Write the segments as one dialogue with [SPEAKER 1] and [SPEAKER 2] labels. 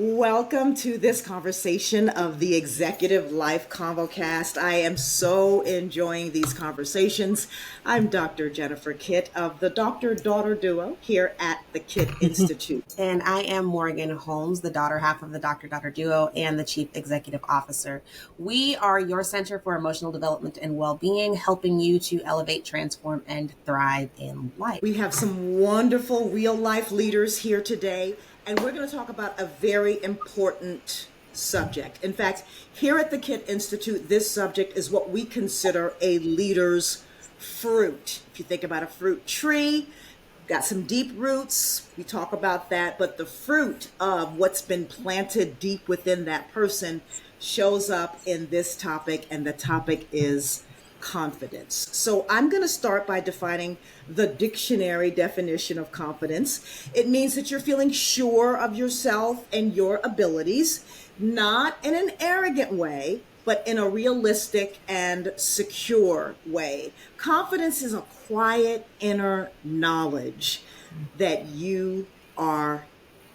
[SPEAKER 1] Welcome to this conversation of the Executive Life ConvoCast. I am so enjoying these conversations. I'm Dr. Jennifer Kitt of the Doctor-Daughter Duo here at the Kitt Institute.
[SPEAKER 2] And I am Morgan Holmes, the daughter half of the Doctor-Daughter Duo and the Chief Executive Officer. We are your Center for Emotional Development and Well-Being, helping you to elevate, transform, and thrive in life.
[SPEAKER 1] We have some wonderful real-life leaders here today, and we're going to talk about a very important subject. In fact, here at the Kitt Institute, this subject is what we consider a leader's fruit. If you think about a fruit tree, got some deep roots, we talk about that, but the fruit of what's been planted deep within that person shows up in this topic, and the topic is confidence. So I'm going to start by defining the dictionary definition of confidence. It means that you're feeling sure of yourself and your abilities, not in an arrogant way, but in a realistic and secure way. Confidence is a quiet inner knowledge that you are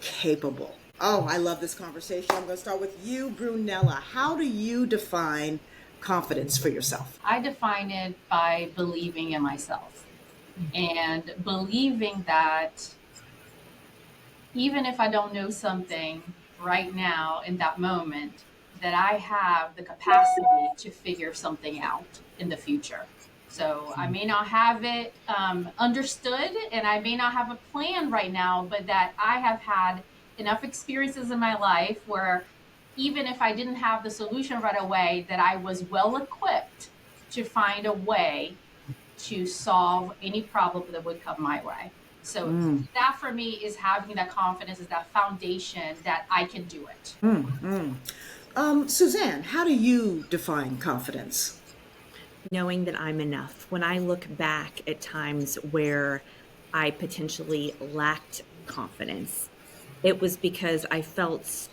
[SPEAKER 1] capable. Oh, I love this conversation. I'm going to start with you, Brunella. How do you define confidence for yourself?
[SPEAKER 3] I define it by believing in myself and believing that even if I don't know something right now in that moment, that I have the capacity to figure something out in the future. So I may not have it understood and I may not have a plan right now, but that I have had enough experiences in my life where even if I didn't have the solution right away, that I was well equipped to find a way to solve any problem that would come my way. So that for me is having that confidence, is that foundation that I can do it.
[SPEAKER 1] Suzanne, how do you define confidence?
[SPEAKER 4] Knowing that I'm enough. When I look back at times where I potentially lacked confidence, it was because I felt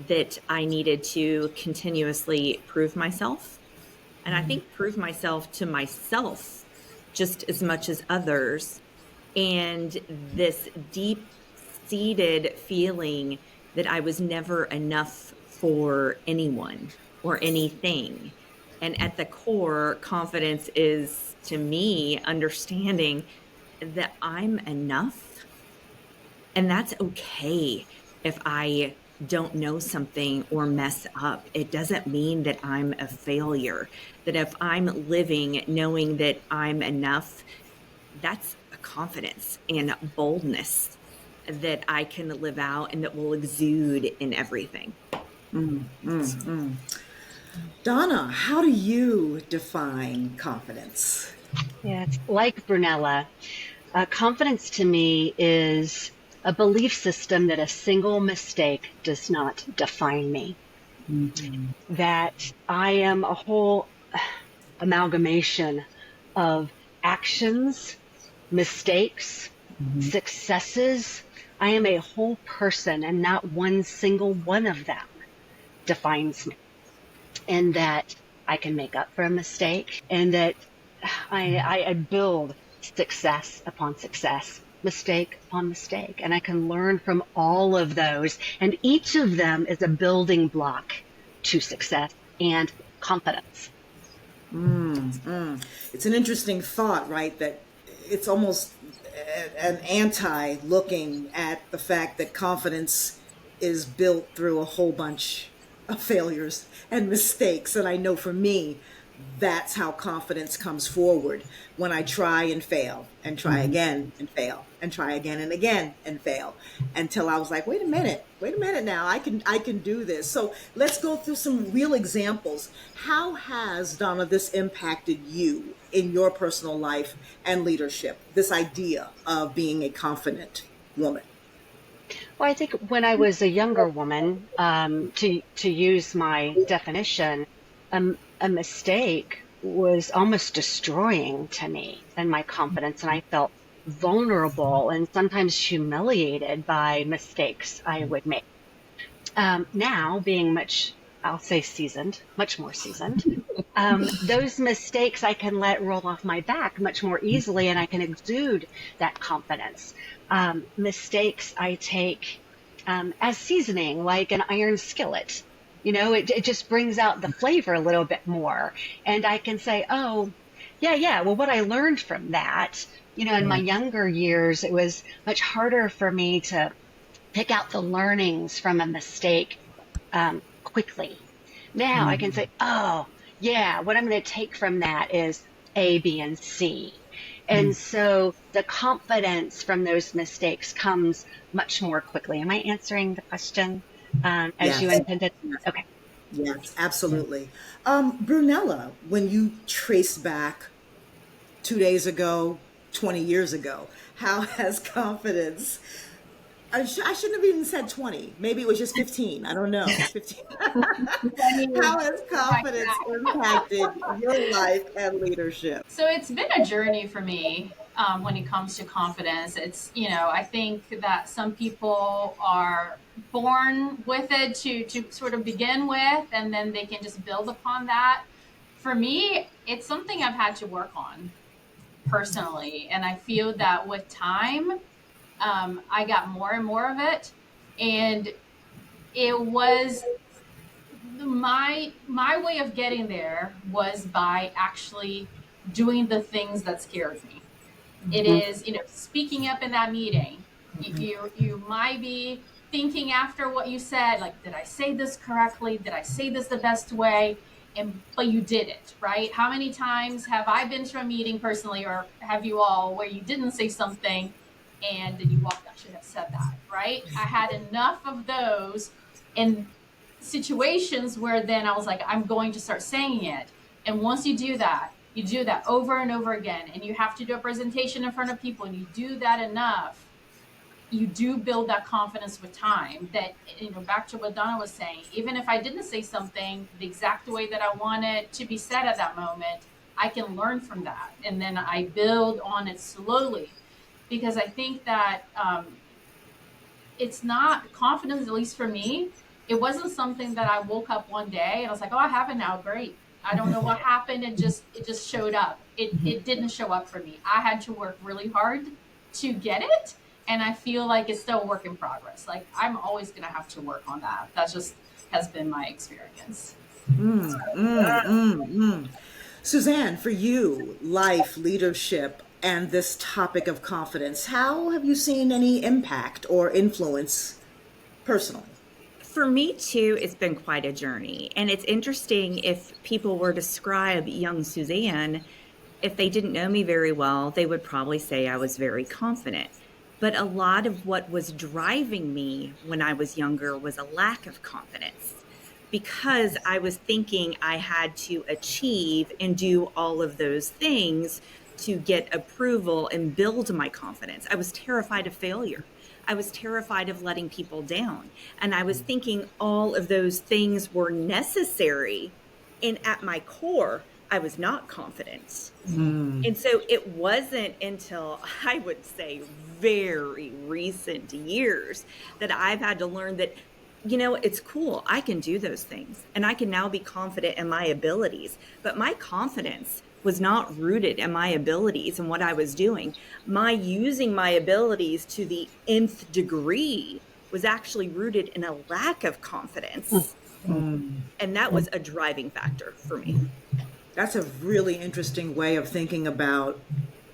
[SPEAKER 4] that I needed to continuously prove myself. And I think prove myself to myself just as much as others. And this deep-seated feeling that I was never enough for anyone or anything. And at the core, confidence is, to me, understanding that I'm enough. And that's okay if I don't know something or mess up. It doesn't mean that I'm a failure. That if I'm living knowing that I'm enough, that's a confidence and boldness that I can live out and that will exude in everything.
[SPEAKER 1] Donna, how do you define confidence?
[SPEAKER 5] Yeah, it's like Brunella. Confidence to me is a belief system that a single mistake does not define me. That I am a whole amalgamation of actions, mistakes, successes. I am a whole person, and not one single one of them defines me. And that I can make up for a mistake, and that I build success upon success, mistake upon mistake, and I can learn from all of those, and each of them is a building block to success and confidence.
[SPEAKER 1] It's an interesting thought, right? That it's almost an anti-looking at the fact that confidence is built through a whole bunch of failures and mistakes. And I know for me, that's how confidence comes forward, when I try and fail and try again and fail and try again and again and fail, until I was like, wait a minute now, I can do this. So let's go through some real examples. How has, Donna, this impacted you in your personal life and leadership, this idea of being a confident woman?
[SPEAKER 5] Well, I think when I was a younger woman, to use my definition, a mistake was almost destroying to me and my confidence, and I felt vulnerable and sometimes humiliated by mistakes I would make. Now, being much, I'll say seasoned, much more seasoned, those mistakes I can let roll off my back much more easily, and I can exude that confidence. Mistakes I take as seasoning, like an iron skillet. It just brings out the flavor a little bit more. And I can say, oh, yeah, well, what I learned from that, in my younger years, it was much harder for me to pick out the learnings from a mistake quickly. Now I can say, oh, yeah, what I'm going to take from that is A, B, and C. And so the confidence from those mistakes comes much more quickly. Am I answering the question as you
[SPEAKER 1] Yes.
[SPEAKER 5] intended? Okay.
[SPEAKER 1] Yes, absolutely. Brunella, when you trace back 2 days ago, 20 years ago, how has confidence, I shouldn't have even said 20. Maybe it was just 15. I don't know. 15. How has confidence impacted your life and leadership?
[SPEAKER 3] So it's been a journey for me when it comes to confidence. I think that some people are born with it to sort of begin with, and then they can just build upon that. For me, it's something I've had to work on personally. And I feel that with time, I got more and more of it. And it was my way of getting there was by actually doing the things that scared me. It is, speaking up in that meeting. You might be thinking after what you said, like, did I say this correctly? Did I say this the best way? But you did it, right? How many times have I been to a meeting personally, or have you all, where you didn't say something and then you walked, I should have said that, right? I had enough of those in situations where then I was like, I'm going to start saying it. And once you do that over and over again, and you have to do a presentation in front of people, and you do that enough, you do build that confidence with time. That, back to what Donna was saying, even if I didn't say something the exact way that I wanted to be said at that moment, I can learn from that, and then I build on it slowly. Because I think that it's not confidence, at least for me, it wasn't something that I woke up one day and I was like, oh, I have it now, great. I don't know what happened, and it just showed up. It didn't show up for me. I had to work really hard to get it, and I feel like it's still a work in progress. Like, I'm always going to have to work on that. That just has been my experience.
[SPEAKER 1] Suzanne, for you, life, leadership, and this topic of confidence, how have you seen any impact or influence personally?
[SPEAKER 4] For me too, it's been quite a journey. And it's interesting, if people were to describe young Suzanne, if they didn't know me very well, they would probably say I was very confident. But a lot of what was driving me when I was younger was a lack of confidence, because I was thinking I had to achieve and do all of those things to get approval and build my confidence. I was terrified of failure. I was terrified of letting people down. And I was thinking all of those things were necessary. And at my core, I was not confident. And so it wasn't until, I would say, very recent years that I've had to learn that, it's cool. I can do those things, and I can now be confident in my abilities. But my confidence was not rooted in my abilities and what I was doing. My using my abilities to the nth degree was actually rooted in a lack of confidence. And that was a driving factor for me.
[SPEAKER 1] That's a really interesting way of thinking about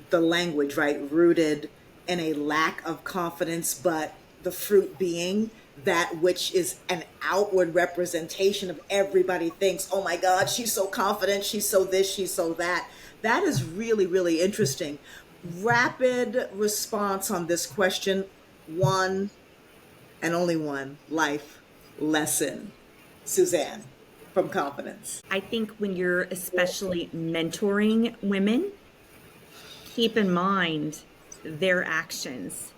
[SPEAKER 1] the language, right? Rooted in a lack of confidence, but the fruit being that which is an outward representation of everybody thinks, oh my God, she's so confident, she's so this, she's so that. That is really, really interesting. Rapid response on this question. One and only one life lesson, Suzanne, from confidence.
[SPEAKER 4] I think when you're especially mentoring women, keep in mind their actions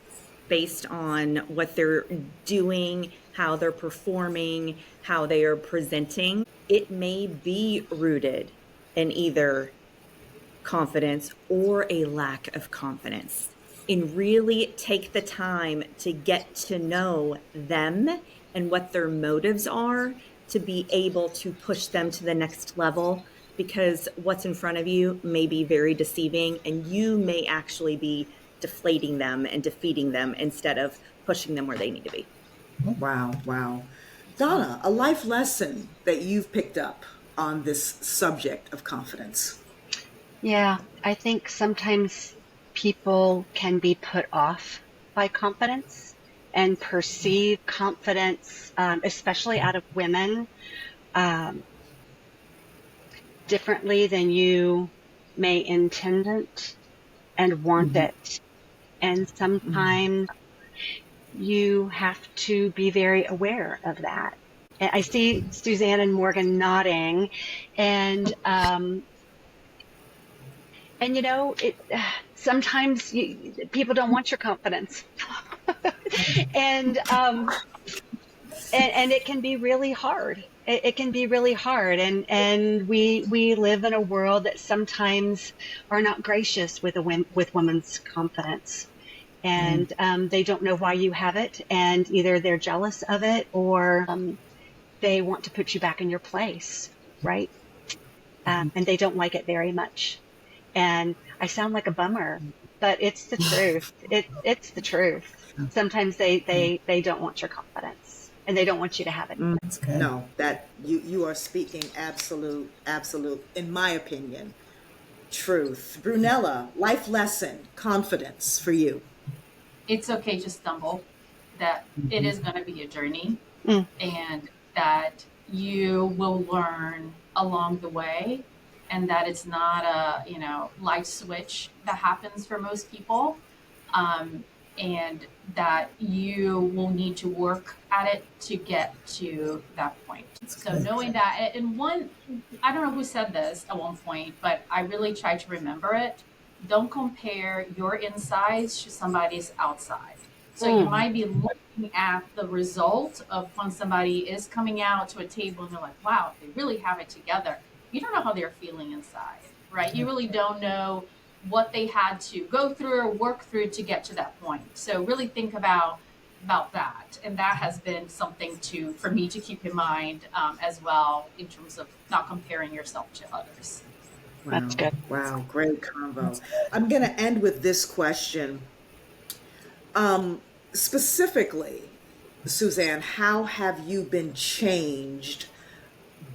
[SPEAKER 4] based on what they're doing, how they're performing, how they are presenting. It may be rooted in either confidence or a lack of confidence. And really take the time to get to know them and what their motives are, to be able to push them to the next level, because what's in front of you may be very deceiving, and you may actually be deflating them and defeating them instead of pushing them where they need to be.
[SPEAKER 1] Wow, wow. Donna, a life lesson that you've picked up on this subject of confidence.
[SPEAKER 5] Yeah, I think sometimes people can be put off by confidence and perceive confidence, especially out of women, um, differently than you may intend it and want
[SPEAKER 1] Hmm.
[SPEAKER 5] it. And
[SPEAKER 1] Hmm.
[SPEAKER 5] sometimes you have to be very aware of that. And I see Suzanne and Morgan nodding, and it sometimes people don't want your confidence, and and it can be really hard. It can be really hard, and we live in a world that sometimes are not gracious with with women's confidence, and they don't know why you have it, and either they're jealous of it or they want to put you back in your place, right? And they don't like it very much. And I sound like a bummer, but it's the truth. It's the truth. Sometimes they don't want your confidence, and they don't want you to have it.
[SPEAKER 2] That's good.
[SPEAKER 1] No, that you are speaking absolute, in my opinion, truth. Brunella, life lesson, confidence for you.
[SPEAKER 3] It's okay to stumble, that it is going to be a journey,
[SPEAKER 5] Mm,
[SPEAKER 3] and that you will learn along the way, and that it's not a light switch that happens for most people, um, and that you will need to work at it to get to that point. So knowing that, and one, I don't know who said this at one point, but I really try to remember it. Don't compare your insides to somebody's outside. So you
[SPEAKER 5] mm,
[SPEAKER 3] might be looking at the result of when somebody is coming out to a table and they're like, wow, they really have it together. You don't know how they're feeling inside, right? You really don't know what they had to go through or work through to get to that point. So really think about that, and that has been something to for me to keep in mind, as well, in terms of not comparing yourself to others.
[SPEAKER 5] that's
[SPEAKER 1] Wow,
[SPEAKER 5] good.
[SPEAKER 1] wow, great convo. I'm going to end with this question. Um, Specifically, Suzanne, how have you been changed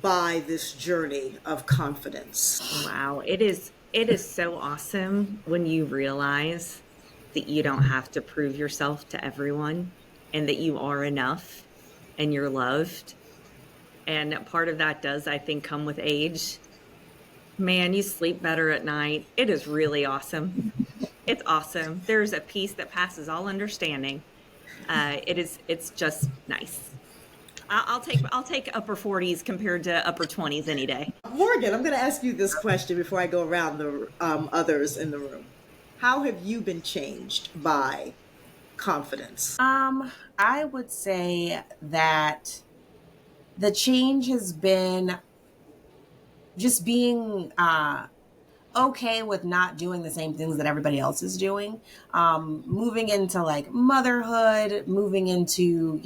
[SPEAKER 1] by this journey of confidence?
[SPEAKER 4] Wow, it is so awesome when you realize that you don't have to prove yourself to everyone and that you are enough and you're loved. And part of that does, I think, come with age. Man, you sleep better at night. It is really awesome. It's awesome. There's a peace that passes all understanding. It's just nice. I'll take upper 40s compared to upper 20s any day.
[SPEAKER 1] Morgan, I'm going to ask you this question before I go around the others in the room. How have you been changed by confidence?
[SPEAKER 2] I would say that the change has been just being okay with not doing the same things that everybody else is doing. Moving into like motherhood, moving into,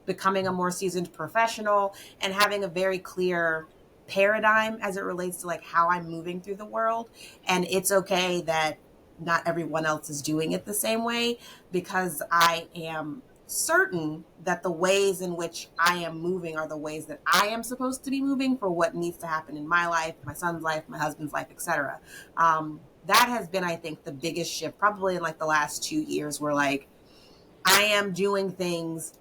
[SPEAKER 2] becoming a more seasoned professional and having a very clear paradigm as it relates to like how I'm moving through the world. And it's okay that not everyone else is doing it the same way because I am certain that the ways in which I am moving are the ways that I am supposed to be moving for what needs to happen in my life, my son's life, my husband's life, etc. That has been, I think, the biggest shift, probably in like the last 2 years, where like I am doing things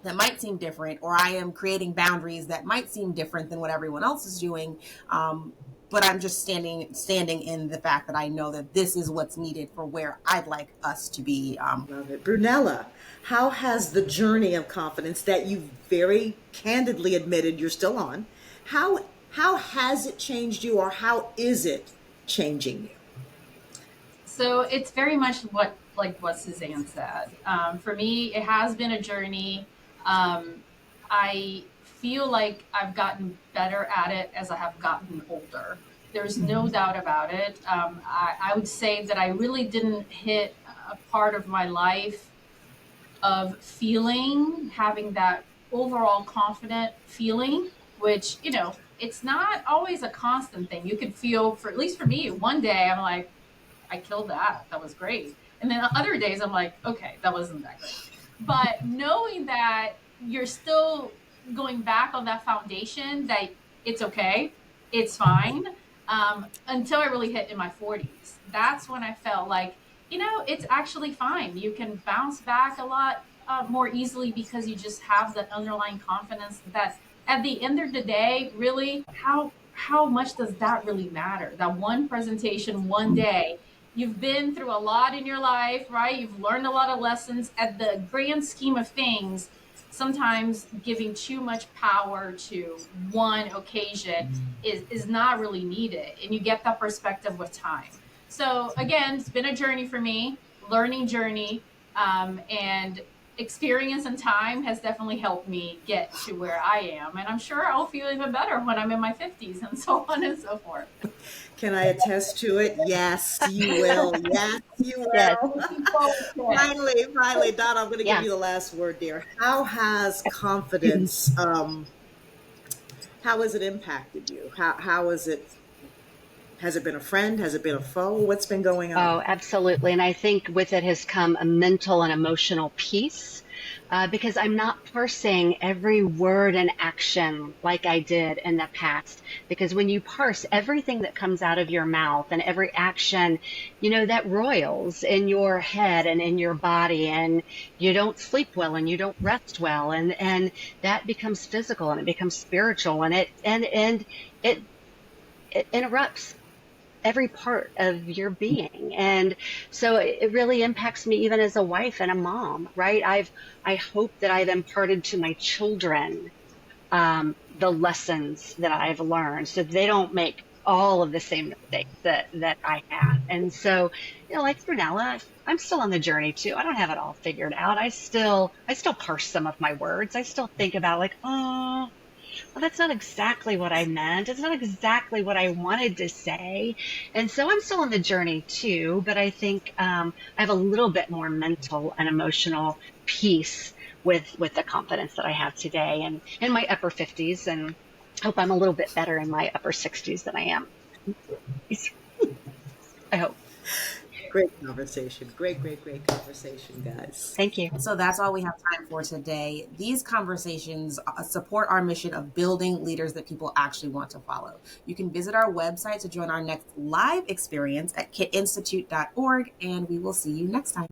[SPEAKER 2] that might seem different, or I am creating boundaries that might seem different than what everyone else is doing. But I'm just standing in the fact that I know that this is what's needed for where I'd like us to be.
[SPEAKER 1] Love it. Brunella, how has the journey of confidence that you very candidly admitted you're still on, how has it changed you, or how is it changing you?
[SPEAKER 3] So it's very much what Suzanne said. For me, it has been a journey. I feel like I've gotten better at it as I have gotten older. There's no doubt about it. I would say that I really didn't hit a part of my life of having that overall confident feeling, which, it's not always a constant thing. You could feel, for at least for me, one day I'm like, I killed that. That was great. And then other days I'm like, okay, that wasn't that great. But knowing that you're still going back on that foundation, that it's okay, it's fine, until I really hit in my 40s. That's when I felt like, it's actually fine. You can bounce back a lot more easily because you just have that underlying confidence that at the end of the day, really, how much does that really matter? That one presentation, one day, you've been through a lot in your life, right? You've learned a lot of lessons. At the grand scheme of things, sometimes giving too much power to one occasion is not really needed. And you get that perspective with time. So again, it's been a journey for me, learning journey, and experience and time has definitely helped me get to where I am. And I'm sure I'll feel even better when I'm in my 50s and so on and so forth.
[SPEAKER 1] Can I attest to it? Yes, you will. Yes, you
[SPEAKER 5] Yes.
[SPEAKER 1] will.
[SPEAKER 3] Looking forward to it.
[SPEAKER 1] Finally, Donna, I'm going to give
[SPEAKER 5] Yeah.
[SPEAKER 1] you the last word, dear. How has confidence, how has it impacted you? How has it been a friend? Has it been a foe? What's been going
[SPEAKER 5] Oh,
[SPEAKER 1] on?
[SPEAKER 5] absolutely. And I think with it has come a mental and emotional peace, because I'm not parsing every word and action like I did in the past. Because when you parse everything that comes out of your mouth and every action, that roils in your head and in your body, and you don't sleep well and you don't rest well. And that becomes physical and it becomes spiritual, and it it interrupts every part of your being. And so it really impacts me even as a wife and a mom, right? I hope that I've imparted to my children, the lessons that I've learned so they don't make all of the same mistakes that I had. And so, like Brunella, I'm still on the journey too. I don't have it all figured out. I still parse some of my words. I still think about like, oh, well, that's not exactly what I meant. It's not exactly what I wanted to say. And so I'm still on the journey too, but I think I have a little bit more mental and emotional peace with the confidence that I have today and in my upper 50s, and hope I'm a little bit better in my upper 60s than I am. I hope.
[SPEAKER 1] Great conversation. Great conversation, guys.
[SPEAKER 5] Thank you.
[SPEAKER 2] So that's all we have time for today. These conversations support our mission of building leaders that people actually want to follow. You can visit our website to join our next live experience at kitinstitute.org, and we will see you next time.